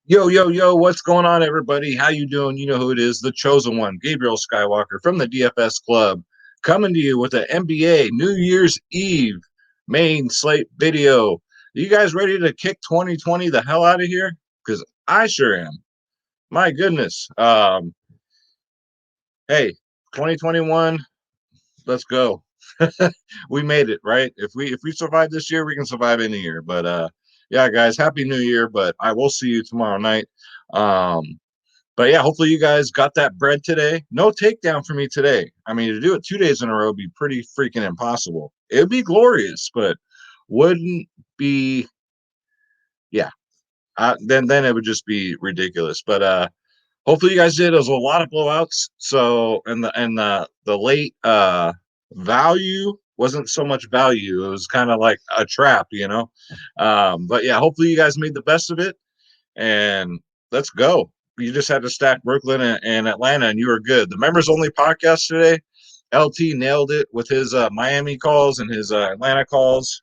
Yo, yo, yo, what's going on, everybody? How you doing? You know who it is, the chosen one, Gabriel Skywalker from the DFS Club, coming to you with an NBA New Year's Eve main slate video. You guys ready to kick 2020 the hell out of here? Because I sure am. My goodness. Hey, 2021, let's go. We made it, right? If we survive this year, we can survive any year. But yeah, guys, happy new year. But I will see you tomorrow night. Um, But yeah, hopefully you guys got that bread today. No takedown for me today. I mean, to do it 2 days in a row would be pretty freaking impossible. It would be glorious, but wouldn't be. Yeah, then it would just be ridiculous. But hopefully you guys did. There was a lot of blowouts. So and the late value wasn't so much value. It was kind of like a trap. But yeah, hopefully you guys made the best of it and let's go. You just had to stack Brooklyn and Atlanta, and you were good. The members only podcast today, LT nailed it with his Miami calls and his Atlanta calls.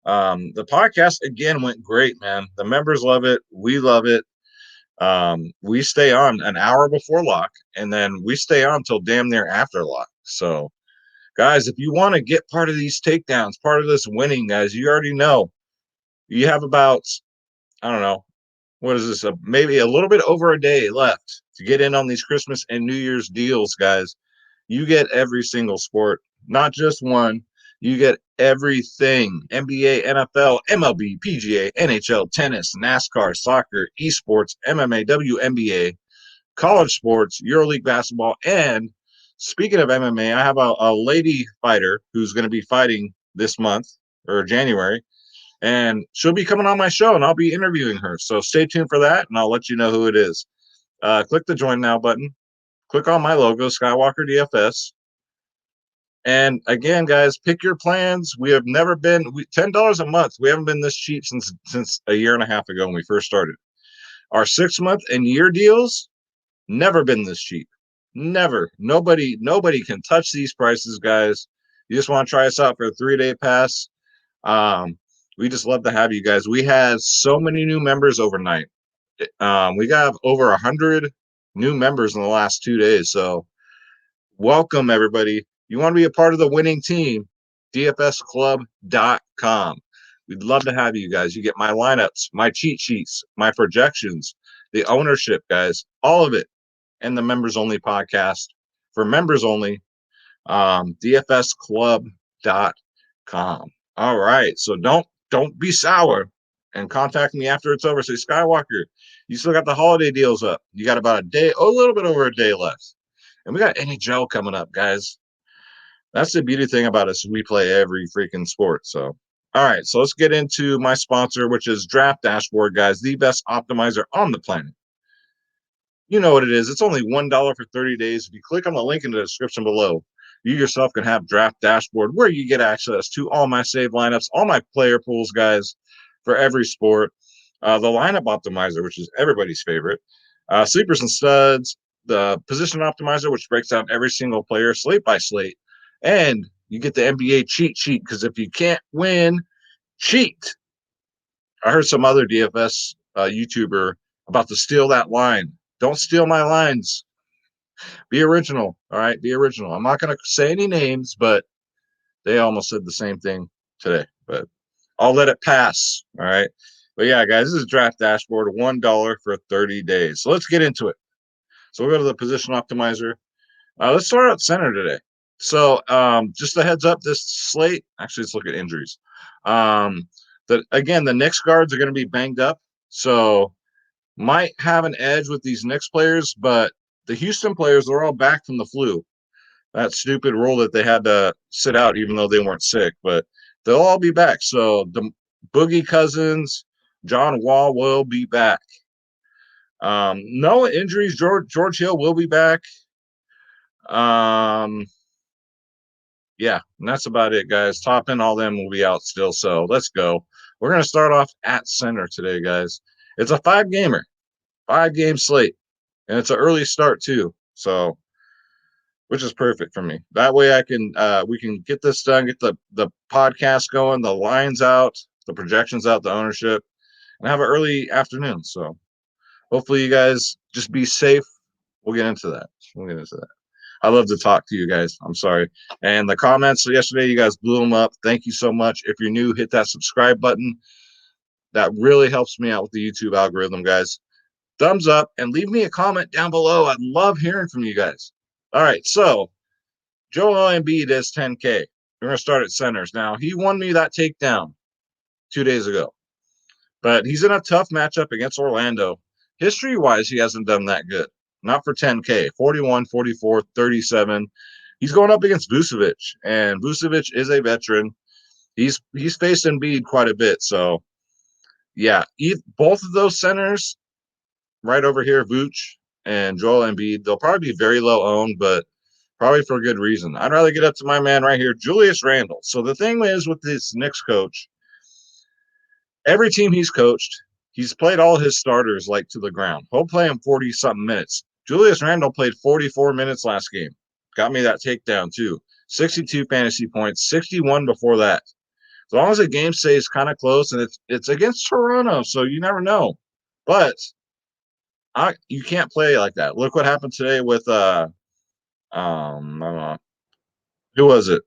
The podcast again went great, man. The members love it. We love it. We stay on an hour before lock, and then we stay on till damn near after lock. So, guys, if you want to get part of these takedowns, part of this winning, guys, you already know you have about, I don't know, what is this? Maybe a little bit over a day left to get in on these Christmas and New Year's deals, guys. You get every single sport, not just one. You get everything: NBA, NFL, MLB, PGA, NHL, tennis, NASCAR, soccer, esports, MMA, WNBA, college sports, EuroLeague basketball. And speaking of MMA, I have a lady fighter who's going to be fighting this month or January, and she'll be coming on my show and I'll be interviewing her. So stay tuned for that and I'll let you know who it is. Click the join now button, click on my logo, Skywalker DFS. And again, guys, pick your plans. We have never been $10 a month. We haven't been this cheap since a year and a half ago when we first started. Our 6 month and year deals never been this cheap. Never. Nobody can touch these prices, guys. You just want to try us out for a 3-day pass. Um, we just love to have you guys. We had so many new members overnight. We got over 100 new members in the last 2 days. So welcome, everybody. You want to be a part of the winning team, dfsclub.com. We'd love to have you guys. You get my lineups, my cheat sheets, my projections, the ownership, guys, all of it, and the members only podcast for members only, dfsclub.com. All right. So don't be sour and contact me after it's over. Say, Skywalker, you still got the holiday deals up. You got about a little bit over a day left. And we got NHL coming up, guys. That's the beauty thing about us. We play every freaking sport. So, all right. So let's get into my sponsor, which is Draft Dashboard, guys, the best optimizer on the planet. You know what it is. It's only $1 for 30 days. If you click on the link in the description below, you yourself can have Draft Dashboard where you get access to all my save lineups, all my player pools, guys, for every sport. The lineup optimizer, which is everybody's favorite. Sleepers and studs. The position optimizer, which breaks down every single player slate by slate. And you get the NBA cheat sheet because if you can't win, cheat. I heard some other DFS YouTuber about to steal that line. Don't steal my lines. Be original. All right. Be original. I'm not going to say any names, but they almost said the same thing today. But I'll let it pass. All right. But yeah, guys, this is Draft Dashboard, $1 for 30 days. So let's get into it. So we'll go to the position optimizer. Let's start out center today. So just a heads up, this slate, actually, let's look at injuries. The Knicks guards are going to be banged up. So might have an edge with these Knicks players, but the Houston players, they're all back from the flu. That stupid rule that they had to sit out even though they weren't sick, but they'll all be back. So the Boogie Cousins, John Wall will be back. No injuries. George Hill will be back. Yeah, and that's about it, guys. Top end, all them will be out still. So let's go. We're going to start off at center today, guys. It's a 5-gamer, 5-game slate, and it's an early start too. So, which is perfect for me. That way, we can get this done, get the podcast going, the lines out, the projections out, the ownership, and have an early afternoon. So, Hopefully, you guys just be safe. We'll get into that. We'll get into that. I love to talk to you guys. I'm sorry. And the comments yesterday, you guys blew them up. Thank you so much. If you're new, hit that subscribe button. That really helps me out with the YouTube algorithm, guys. Thumbs up and leave me a comment down below. I'd love hearing from you guys. All right, so Joel Embiid is 10K. We're going to start at centers. Now, he won me that takedown 2 days ago, but he's in a tough matchup against Orlando. History-wise, he hasn't done that good. Not for 10K. 41, 44, 37. He's going up against Vucevic, and Vucevic is a veteran. He's faced Embiid quite a bit, so yeah, both of those centers right over here, Vooch and Joel Embiid, they'll probably be very low owned, but probably for a good reason. I'd rather get up to my man right here, Julius Randle. So the thing is with this Knicks coach, every team he's coached, he's played all his starters like to the ground. He'll play him 40 something minutes. Julius Randle played 44 minutes last game. Got me that takedown too. 62 fantasy points, 61 before that. As long as the game stays kind of close, and it's against Toronto, so you never know. But you can't play like that. Look what happened today with who was it?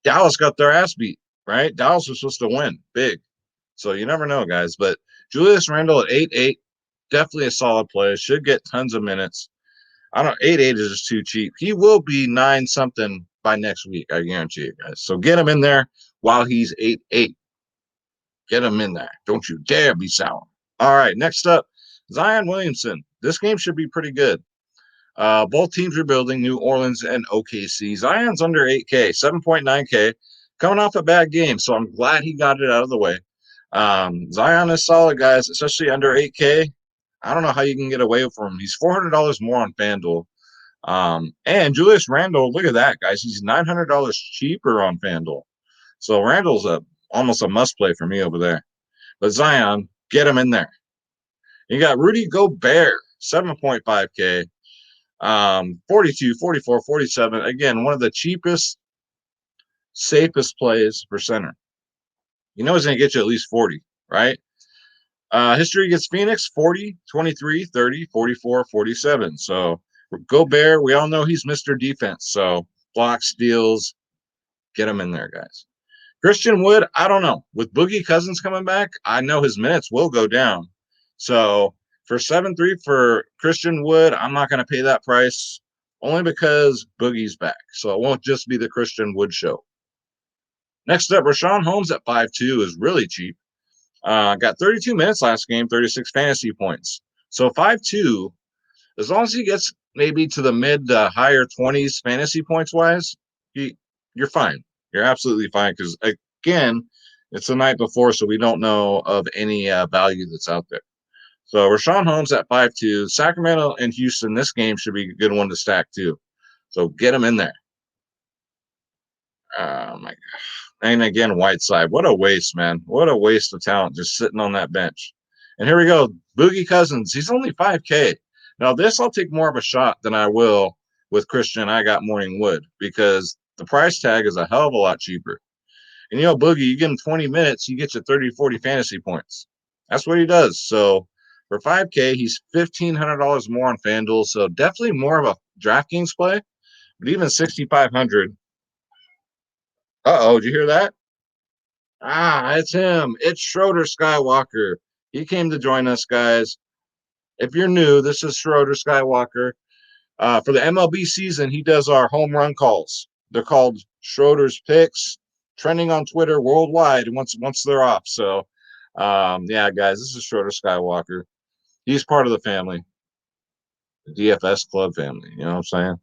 Dallas got their ass beat, right? Dallas was supposed to win big. So you never know, guys. But Julius Randle at 8-8, definitely a solid play. Should get tons of minutes. I don't 8-8 is just too cheap. He will be 9 something by next week, I guarantee you guys. So get him in there while he's 8-8. Get him in there. Don't you dare be sour. All right, next up, Zion Williamson. This game should be pretty good. Both teams are building, New Orleans and OKC. Zion's under 8K, 7.9K, coming off a bad game, so I'm glad he got it out of the way. Zion is solid, guys, especially under 8K. I don't know how you can get away from him. He's $400 more on FanDuel. And Julius Randle, look at that, guys. He's $900 cheaper on FanDuel. So Randle's almost a must play for me over there. But Zion, get him in there. You got Rudy Gobert, 7.5K. 42, 44, 47. Again, one of the cheapest, safest plays for center. You know he's going to get you at least 40, right? History against Phoenix, 40, 23, 30, 44, 47. So Gobert, we all know he's Mr. Defense. So block, steals, get him in there, guys. Christian Wood, I don't know. With Boogie Cousins coming back, I know his minutes will go down. So for 7-3 for Christian Wood, I'm not going to pay that price only because Boogie's back. So it won't just be the Christian Wood show. Next up, Rashawn Holmes at 5-2 is really cheap. Got 32 minutes last game, 36 fantasy points. So 5-2, as long as he gets maybe to the mid to higher 20s fantasy points wise, you're fine. You're absolutely fine because, again, it's the night before, so we don't know of any value that's out there. So Rashawn Holmes at 5-2. Sacramento and Houston, this game should be a good one to stack too. So get him in there. Oh, my God. And again, Whiteside. What a waste, man. What a waste of talent just sitting on that bench. And here we go. Boogie Cousins. He's only 5K. Now, this I'll take more of a shot than I will with Christian. I got Morning Wood because the price tag is a hell of a lot cheaper. And, Boogie, you give him 20 minutes, he gets you 30, 40 fantasy points. That's what he does. So for 5K, he's $1,500 more on FanDuel. So definitely more of a DraftKings play. But even 6,500. Uh-oh, did you hear that? It's him. It's Schroeder Skywalker. He came to join us, guys. If you're new, this is Schroeder Skywalker. For the MLB season, he does our home run calls. They're called Schroeder's Picks, trending on Twitter worldwide once they're off. So, yeah, guys, this is Schroeder Skywalker. He's part of the family, the DFS club family. You know what I'm saying?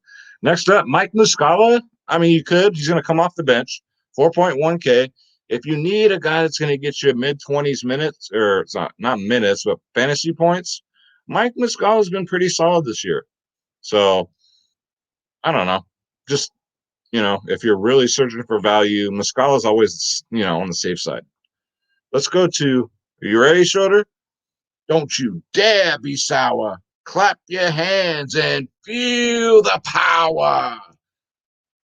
Next up, Mike Muscala. I mean, you could. He's going to come off the bench, 4.1K. If you need a guy that's going to get you mid-20s minutes, or it's not minutes, but fantasy points, Mike Muscala has been pretty solid this year. So, I don't know. Just, if you're really searching for value, Muscala is always, on the safe side. Let's go to, are you ready, Schroeder? Don't you dare be sour. Clap your hands and feel the power.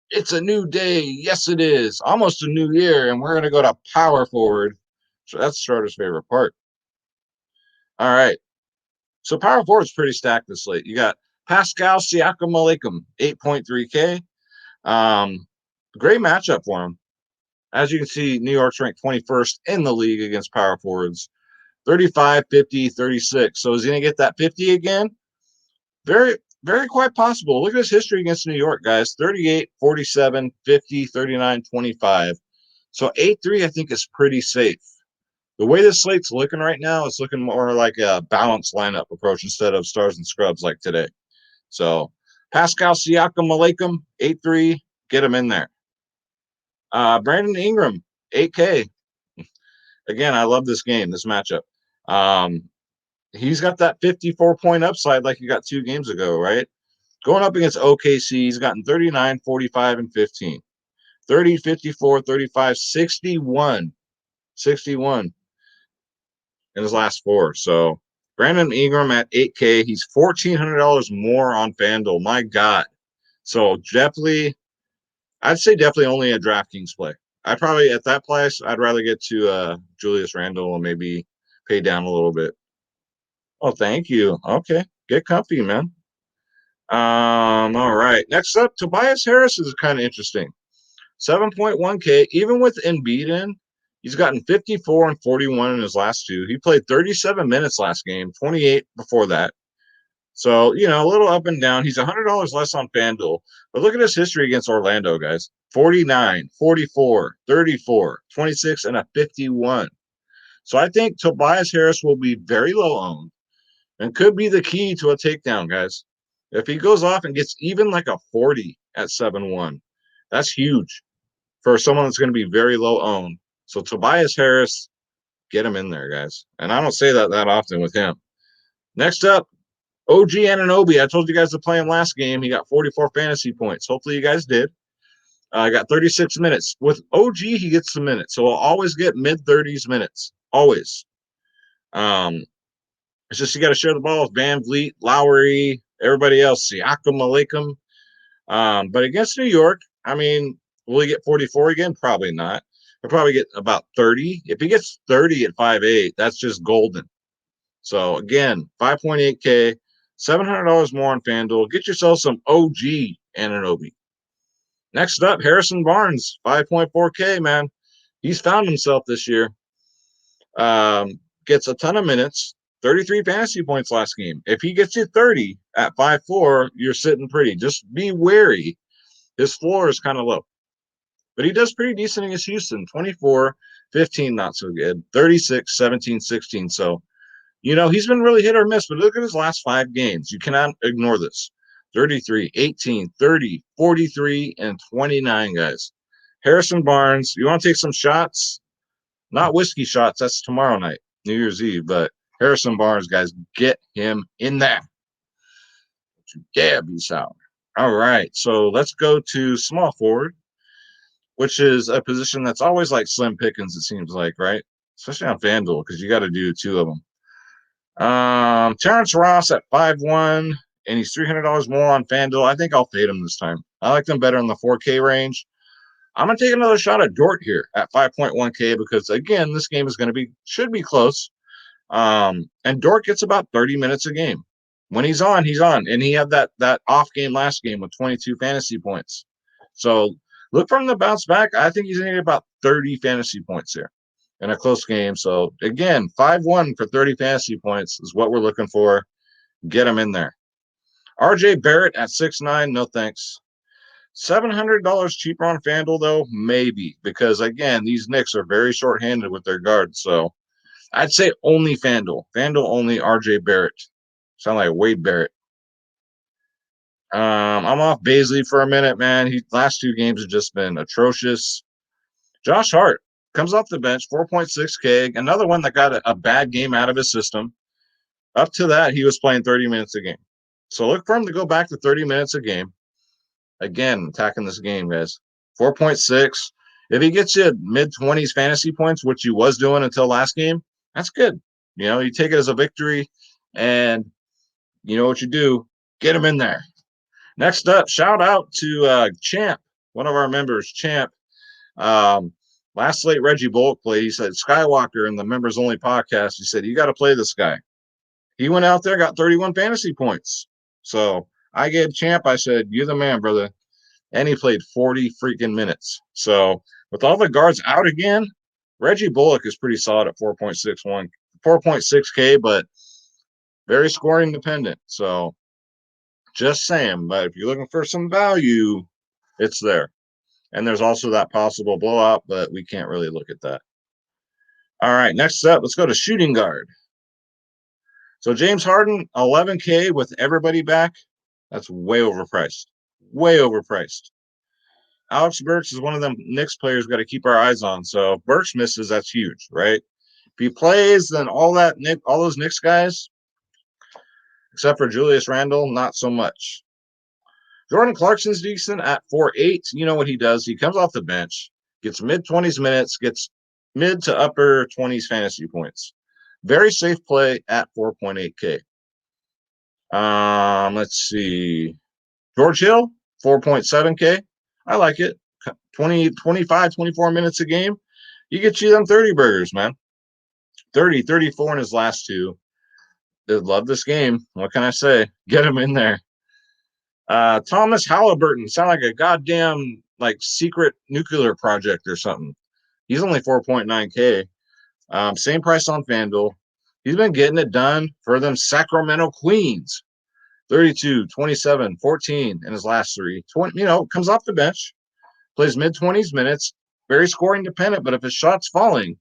It's a new day. Yes, it is. Almost a new year, and we're going to go to power forward. So that's Schroeder's favorite part. All right. So power forward is pretty stacked this slate. You got Pascal Siakam Malakam, 8.3K. Great matchup for him. As you can see, New York's ranked 21st in the league against power forwards. 35, 50, 36. So is he going to get that 50 again? Very, very quite possible. Look at his history against New York, guys. 38, 47, 50, 39, 25. So 8-3, I think, is pretty safe. The way this slate's looking right now, it's looking more like a balanced lineup approach instead of stars and scrubs like today. So Pascal Siakam Malakam, 8-3, get him in there. Brandon Ingram, 8K. Again, I love this game, this matchup. He's got that 54-point upside like he got 2 games ago, right? Going up against OKC, he's gotten 39, 45, and 15. 30, 54, 35, 61. 61 in his last 4. So Brandon Ingram at 8K, he's $1,400 more on FanDuel. My God. So definitely, I'd say definitely only a DraftKings play. I probably at that price, I'd rather get to Julius Randle and maybe pay down a little bit. Oh, thank you. Okay, get comfy, man. All right. Next up, Tobias Harris is kind of interesting. 7.1K, even with Embiid in, he's gotten 54 and 41 in his last 2. He played 37 minutes last game, 28 before that. So, a little up and down. He's $100 less on FanDuel. But look at his history against Orlando, guys. 49, 44, 34, 26, and a 51. So I think Tobias Harris will be very low owned and could be the key to a takedown, guys. If he goes off and gets even like a 40 at 7-1, that's huge for someone that's going to be very low owned. So Tobias Harris, get him in there, guys. And I don't say that often with him. Next up, OG Anunoby. I told you guys to play him last game. He got 44 fantasy points. Hopefully you guys did. I got 36 minutes. With OG, he gets some minutes. So I'll always get mid-30s minutes. Always. It's just you got to share the ball with Van Vliet, Lowry, everybody else. Siakam, Malakam. But against New York, I mean, will he get 44 again? Probably not. He'll probably get about 30. If he gets 30 at 5'8", that's just golden. So again, 5.8K, $700 more on FanDuel. Get yourself some OG Anunoby. Next up, Harrison Barnes, 5.4K, man. He's found himself this year. Gets a ton of minutes, 33 fantasy points last game. If he gets you 30 at 5'4", you're sitting pretty. Just be wary. His floor is kind of low. But he does pretty decent against Houston. 24, 15, not so good. 36, 17, 16. So, he's been really hit or miss. But look at his last 5 games. You cannot ignore this. 33, 18, 30, 43, and 29, guys. Harrison Barnes, you want to take some shots? Not whiskey shots. That's tomorrow night, New Year's Eve. But Harrison Barnes, guys, get him in there. Yeah, be sour. All right. So let's go to small forward, which is a position that's always like slim pickings, it seems like, right? Especially on FanDuel, because you got to do 2 of them. Terrence Ross at 5'1", and he's $300 more on FanDuel. I think I'll fade him this time. I like them better in the 4K range. I'm going to take another shot at Dort here at 5.1K because, again, this game is should be close. And Dort gets about 30 minutes a game. When he's on, he's on. And he had that off game last game with 22 fantasy points. So look for him to bounce back. I think he's going to get about 30 fantasy points here in a close game. So, again, 5-1 for 30 fantasy points is what we're looking for. Get him in there. RJ Barrett at 6'9", no thanks. $700 cheaper on FanDuel, though? Maybe. Because, again, these Knicks are very short-handed with their guards. So I'd say only FanDuel. FanDuel only RJ Barrett. Sound like Wade Barrett. I'm off Baisley for a minute, man. Last 2 games have just been atrocious. Josh Hart comes off the bench, 4.6K. Another one that got a bad game out of his system. Up to that, he was playing 30 minutes a game. So look for him to go back to 30 minutes a game. Again, attacking this game, guys. 4.6. If he gets you mid-20s fantasy points, which he was doing until last game, that's good. You take it as a victory, and you know what you do. Get him in there. Next up, shout out to Champ, one of our members, Champ. Last slate, Reggie Bullock played. He said, Skywalker in the members-only podcast, he said, you got to play this guy. He went out there, got 31 fantasy points. So I gave Champ, I said, you're the man, brother. And he played 40 freaking minutes. So with all the guards out again, Reggie Bullock is pretty solid at 4.61, 4.6K, but very scoring dependent. So just saying, but if you're looking for some value, it's there. And there's also that possible blowout, but we can't really look at that. All right, next up, let's go to shooting guard. So James Harden, 11K with everybody back. That's way overpriced. Way overpriced. Alex Burks is one of them Knicks players we've got to keep our eyes on. So if Burks misses, that's huge, right? If he plays, then all those Knicks guys, except for Julius Randle, not so much. Jordan Clarkson's decent at 4.8. You know what he does? He comes off the bench, gets mid-20s minutes, gets mid to upper 20s fantasy points. Very safe play at 4.8K. Let's see. George Hill, 4.7K. I like it. 20, 25, 24 minutes a game. You get you them 30 burgers, man. 30, 34 in his last two. They love this game. What can I say? Get him in there. Thomas Halliburton. Sound like a goddamn like secret nuclear project or something. He's only 4.9K. Same price on FanDuel. He's been getting it done for them Sacramento Queens. 32, 27, 14 in his last three. 20, comes off the bench, plays mid-20s minutes, very scoring dependent, but if his shot's falling,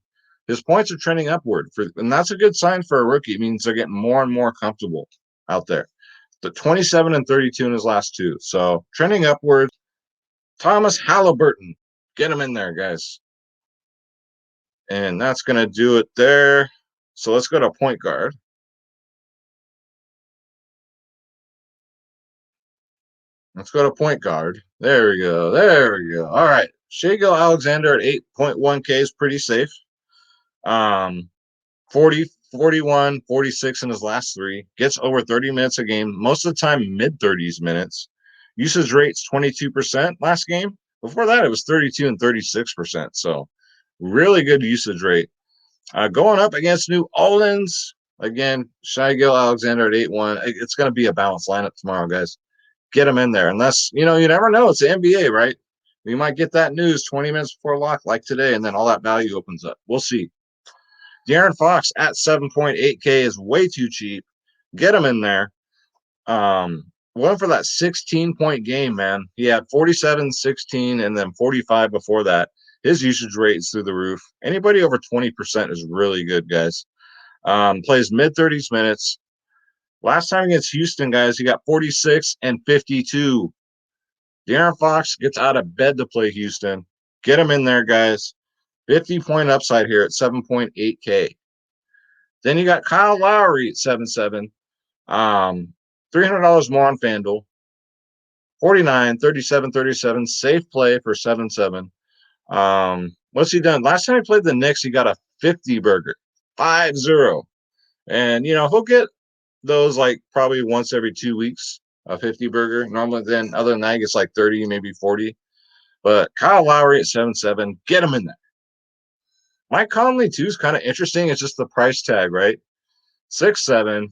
his points are trending upward. And that's a good sign for a rookie. It means they're getting more and more comfortable out there. The 27 and 32 in his last two. So trending upward. Thomas Halliburton. Get him in there, guys. And that's going to do it there. So let's go to point guard. Let's go to point guard. There we go. There we go. All right. Shai Gilgeous-Alexander at 8.1K is pretty safe. 40, 41, 46 in his last three. Gets over 30 minutes a game. Most of the time, mid-30s minutes. Usage rate's 22% last game. Before that, it was 32 and 36%. So really good usage rate. Going up against New Orleans, again, Shai Gilgeous-Alexander at 8-1. It's going to be a balanced lineup tomorrow, guys. Get him in there. Unless, you never know. It's the NBA, right? You might get that news 20 minutes before lock like today, and then all that value opens up. We'll see. De'Aaron Fox at 7.8K is way too cheap. Get him in there. Went for that 16-point game, man. He had 47, 16, and then 45 before that. His usage rate is through the roof. Anybody over 20% is really good, guys. Plays mid-30s minutes. Last time against Houston, guys, he got 46 and 52. De'Aaron Fox gets out of bed to play Houston. Get him in there, guys. 50-point upside here at 7.8K. Then you got Kyle Lowry at 7.7. $300 more on FanDuel. 49, 37, 37. Safe play for 7.7. What's he done? Last time he played the Knicks, he got a 50 burger. 5-0. And, he'll get those like probably once every 2 weeks, a 50 burger. Normally, then other than that, he gets like 30, maybe 40. But Kyle Lowry at 7.7, get him in there. Mike Conley, too, is kind of interesting. It's just the price tag, right? 6.7.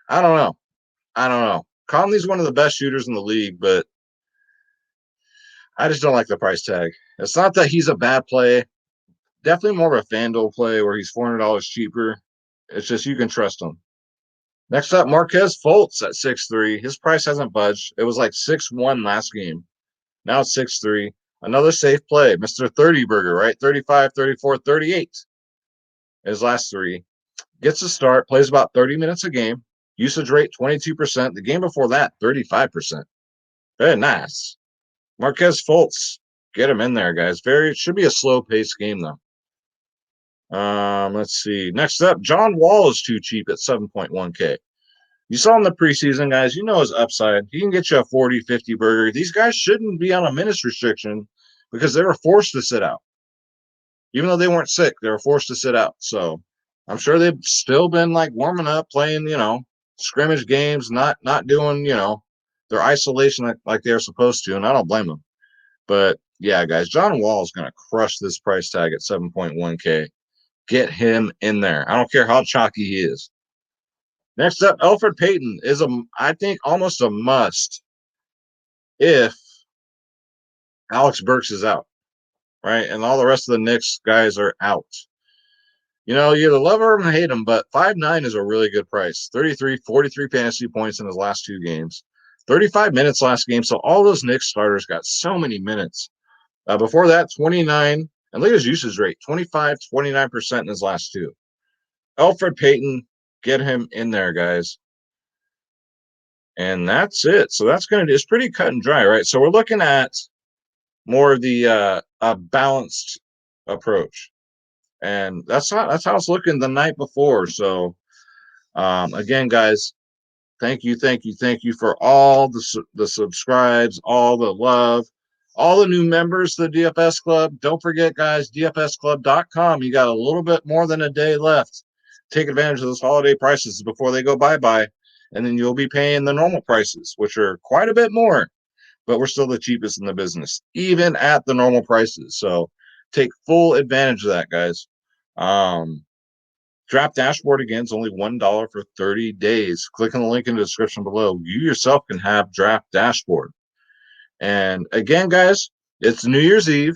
I don't know. Conley's one of the best shooters in the league, but I just don't like the price tag. It's not that he's a bad play. Definitely more of a FanDuel play where he's $400 cheaper. It's just you can trust him. Next up, Marquez Fultz at 6.3. His price hasn't budged. It was like 6.1 last game. Now it's 6.3. Another safe play. Mr. 30 burger, right? 35, 34, 38. His last three. Gets a start, plays about 30 minutes a game. Usage rate 22%. The game before that, 35%. Very nice. Marquez Fultz. Get him in there, guys. It should be a slow-paced game, though. Let's see. Next up, John Wall is too cheap at 7.1K. You saw in the preseason, guys, his upside. He can get you a 40, 50 burger. These guys shouldn't be on a minutes restriction because they were forced to sit out. Even though they weren't sick, they were forced to sit out. So I'm sure they've still been like warming up, playing, scrimmage games, not doing, their isolation like they're supposed to, and I don't blame them. But yeah, guys, John Wall is going to crush this price tag at 7.1K. Get him in there. I don't care how chalky he is. Next up, Alfred Payton is I think almost a must if Alex Burks is out, right? And all the rest of the Knicks guys are out. You know, you either love him or hate him, but 5'9" is a really good price. 33, 43 fantasy points in his last 2 games. 35 minutes last game. So all those Knicks starters got so many minutes. Before that, 29. And look at his usage rate, 25, 29% in his last 2. Alfred Payton, get him in there, guys. And that's it. So that's going to, it's pretty cut and dry, right? So we're looking at more of the balanced approach. And that's how it's looking the night before. So again, guys, thank you for all the subscribes, all the love, all the new members to the DFS Club. Don't forget, guys, dfsclub.com. You got a little bit more than a day left. Take advantage of those holiday prices before they go bye-bye, and then you'll be paying the normal prices, which are quite a bit more, but we're still the cheapest in the business, even at the normal prices. So take full advantage of that, guys. Draft Dashboard, again, is only $1 for 30 days. Click on the link in the description below. You yourself can have Draft Dashboard. And again, guys, it's New Year's Eve.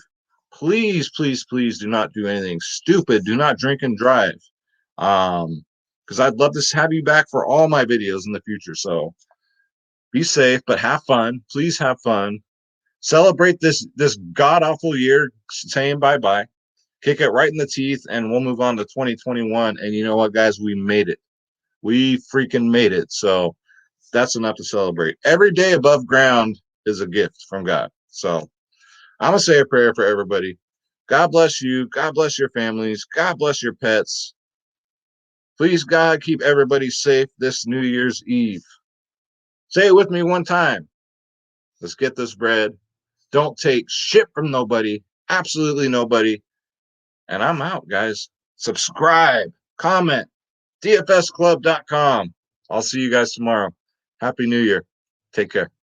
Please, please, please do not do anything stupid. Do not drink and drive. Because I'd love to have you back for all my videos in the future. So be safe, but have fun. Please have fun. Celebrate this god-awful year saying bye-bye. Kick it right in the teeth, and we'll move on to 2021. And you know what, guys? We made it. We freaking made it. So that's enough to celebrate. Every day above ground is a gift from God. So I'm going to say a prayer for everybody. God bless you. God bless your families. God bless your pets. Please, God, keep everybody safe this New Year's Eve. Say it with me one time. Let's get this bread. Don't take shit from nobody. Absolutely nobody. And I'm out, guys. Subscribe, comment, dfsclub.com. I'll see you guys tomorrow. Happy New Year. Take care.